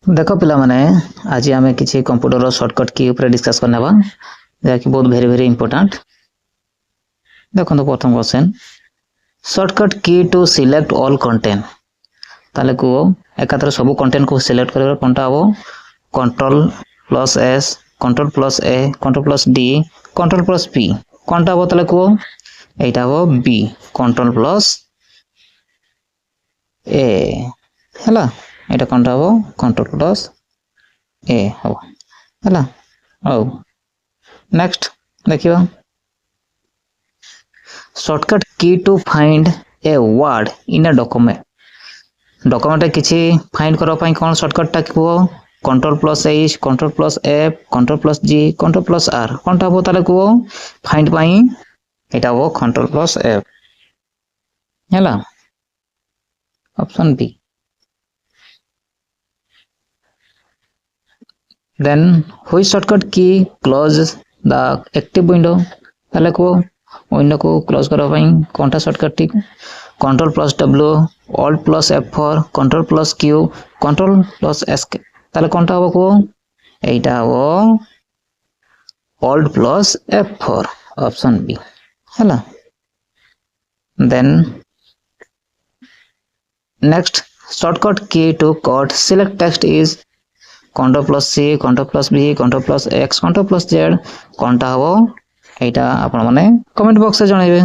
देख पिला माने आज आम किसी कंप्यूटर शॉर्टकट की ऊपर डिस्कस करने जहाँकि बहुत वेरी वेरी इंपोर्टेंट। देखो तो प्रथम क्वेश्चन शॉर्टकट की टू सिलेक्ट ऑल कंटेंट ताले को एकाथरे सब कंटेंट को सिलेक्ट कर कोनटा हो control plus S control plus A control plus D control plus P कोनटा हो ताले को एटा हो बी कंट्रोल प्लस ए हला एटा कोनटा हो कंट्रोल प्लस ए हो हला ओ नेक्स्ट देखियो शॉर्टकट की to find a word in a document किसी फाइंड करो पाई कौन शॉर्टकट टा को control plus H control plus F control plus G control plus R कोनटा हो ताले को फाइंड पाई एटा हो कंट्रोल प्लस एफ हला option B. then which shortcut key close the active window ताले को विंडो को क्लोज करा पाई कोनटा शॉर्टकट टी control plus W alt plus F4 control plus Q control plus S ताले कोनटा हो को एटा हो alt plus F4 option B हला। then next shortcut key to code select text is control plus C control plus B control plus X control plus Z कोनटा हो एटा आपण माने कमेंट बॉक्स से जणाइबे।